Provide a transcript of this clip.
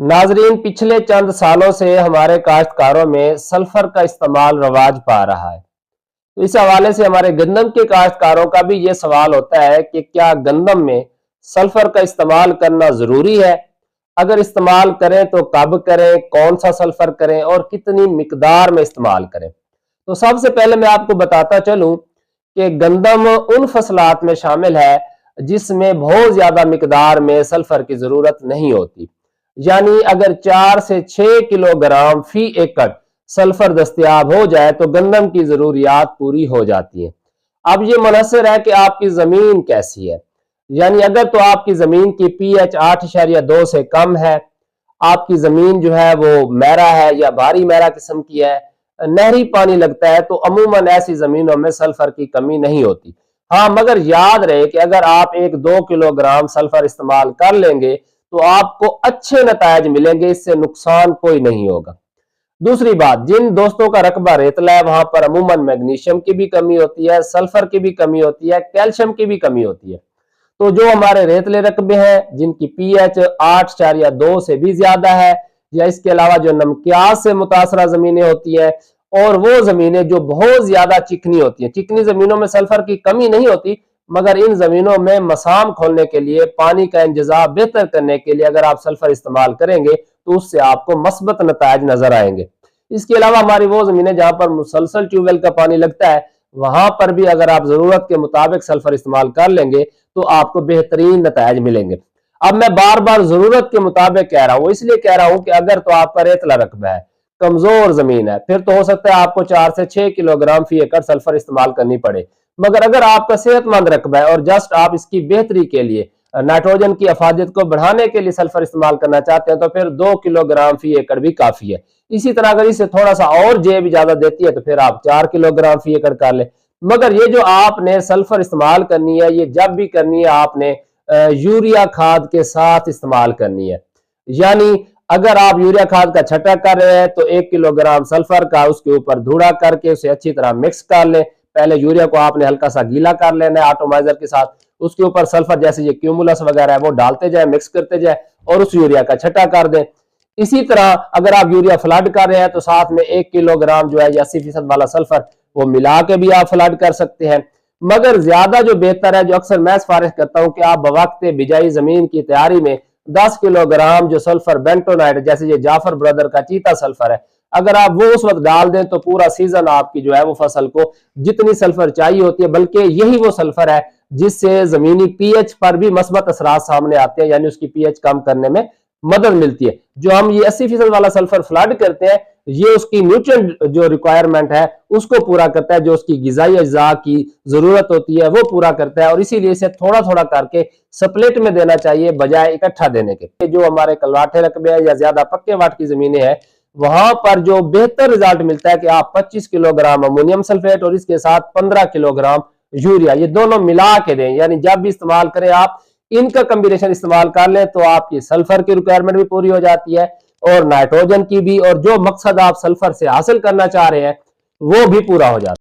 नाजरीन, पिछले चंद सालों से हमारे काश्तकारों में सल्फर का इस्तेमाल रवाज पा रहा है। तो इस हवाले से हमारे गंदम के काश्तकारों का भी ये सवाल होता है कि क्या गंदम में सल्फर का इस्तेमाल करना जरूरी है? अगर इस्तेमाल करें तो कब करें, कौन सा सल्फर करें और कितनी मिकदार में इस्तेमाल करें? तो सबसे पहले मैं आपको बताता चलूं कि गंदम उन फसलात में शामिल है जिसमें बहुत ज्यादा मिकदार में सल्फर की जरूरत नहीं होती। यानी अगर 4 से 6 किलोग्राम फी एकड़ सल्फर दस्तयाब हो जाए तो गंदम की जरूरियात पूरी हो जाती है। अब ये मुनहसर है कि आपकी जमीन कैसी है। यानी अगर तो आपकी जमीन की पीएच 8.2 से कम है, आपकी जमीन जो है वो मैरा है या भारी मैरा किस्म की है, नहरी पानी लगता है, तो अमूमन ऐसी जमीनों में सल्फर की कमी नहीं होती। हाँ, मगर याद रहे कि अगर आप 1-2 किलोग्राम सल्फर इस्तेमाल कर लेंगे तो आपको अच्छे नतायज मिलेंगे, इससे नुकसान कोई नहीं होगा। दूसरी बात, जिन दोस्तों का रकबा रेतला है वहां पर अमूमन मैग्नीशियम की भी कमी होती है, सल्फर की भी कमी होती है, कैल्शियम की भी कमी होती है। तो जो हमारे रेतले रकबे हैं जिनकी पीएच 8.2 से भी ज्यादा है, या इसके अलावा जो नमकियात से मुतासरा जमीनें होती है और वो जमीनें जो बहुत ज्यादा चिकनी होती है, चिकनी जमीनों में सल्फर की कमी नहीं होती, मगर इन जमीनों में मसाम खोलने के लिए, पानी का इंतजाम बेहतर करने के लिए अगर आप सल्फर इस्तेमाल करेंगे तो उससे आपको मस्बत नतायज नजर आएंगे। इसके अलावा हमारी वो जमीनें जहां पर मुसलसल ट्यूबवेल का पानी लगता है, वहां पर भी अगर आप जरूरत के मुताबिक सल्फर इस्तेमाल कर लेंगे तो आपको बेहतरीन नतायज मिलेंगे। अब मैं बार बार जरूरत के मुताबिक कह रहा हूं, इसलिए कह रहा हूं कि अगर तो आपका रेतला रकबा है, कमजोर जमीन है, फिर तो हो सकता है आपको 4 से 6 किलोग्राम फी एकड़ सल्फर इस्तेमाल करनी पड़े। मगर अगर आपका सेहतमंद रकबा है और जस्ट आप इसकी बेहतरी के लिए, नाइट्रोजन की अफादियत को बढ़ाने के लिए सल्फर इस्तेमाल करना चाहते हैं, तो फिर 2 किलोग्राम फी एकड़ भी काफी है। इसी तरह अगर इससे थोड़ा सा और जे भी ज्यादा देती है तो फिर आप 4 किलोग्राम फी एकड़ कर ले। मगर ये जो आपने सल्फर इस्तेमाल करनी है, ये जब भी करनी है आपने यूरिया खाद के साथ इस्तेमाल करनी है। यानी अगर आप यूरिया खाद का छटा कर रहे हैं तो 1 किलोग्राम सल्फर का उसके ऊपर धूड़ा करके उसे अच्छी तरह मिक्स कर लें। पहले यूरिया को आपने हल्का सा गीला कर लेना है एटोमाइजर के साथ, उसके ऊपर सल्फर जैसे ये क्यूमुलस वगैरह है वो डालते जाए, मिक्स करते जाए और उस यूरिया का छटा कर दें। इसी तरह अगर आप यूरिया फ्लड कर रहे हैं तो साथ में 1 किलोग्राम जो है 80% वाला सल्फर वो मिला के भी आप फ्लड कर सकते हैं। मगर ज्यादा जो बेहतर है, जो अक्सर मैं सिफारिश करता हूं कि आप बवक्त बिजाई जमीन की तैयारी में 10 किलोग्राम जो सल्फर बेंटोनाइट, जैसे ये जाफर ब्रदर का चीता सल्फर है, अगर आप वो उस वक्त डाल दें तो पूरा सीजन आपकी जो है वो फसल को जितनी सल्फर चाहिए होती है, बल्कि यही वो सल्फर है जिससे जमीनी पीएच पर भी मस्बत असरात सामने आते हैं, यानी उसकी पीएच कम करने में मदद मिलती है। जो हम ये 80% वाला सल्फर फ्लड करते हैं, ये उसकी न्यूट्रिएंट जो रिक्वायरमेंट है उसको पूरा करता है, जो उसकी गिजाई अज्जा की जरूरत होती है वो पूरा करता है, और इसीलिए इसे थोड़ा थोड़ा करके स्प्लिट में देना चाहिए बजाय इकट्ठा देने के। जो हमारे कलवाठे रकबे या ज्यादा पक्के वाट की जमीनें हैं, वहां पर जो बेहतर रिजल्ट मिलता है कि आप 25 किलोग्राम अमोनियम सल्फेट और इसके साथ 15 किलोग्राम यूरिया, ये दोनों मिला के दें। यानी जब भी इस्तेमाल करें आप इनका कॉम्बिनेशन इस्तेमाल कर लें तो आपकी सल्फर की रिक्वायरमेंट भी पूरी हो जाती है और नाइट्रोजन की भी, और जो मकसद आप सल्फर से हासिल करना चाह रहे हैं वो भी पूरा हो जाता है।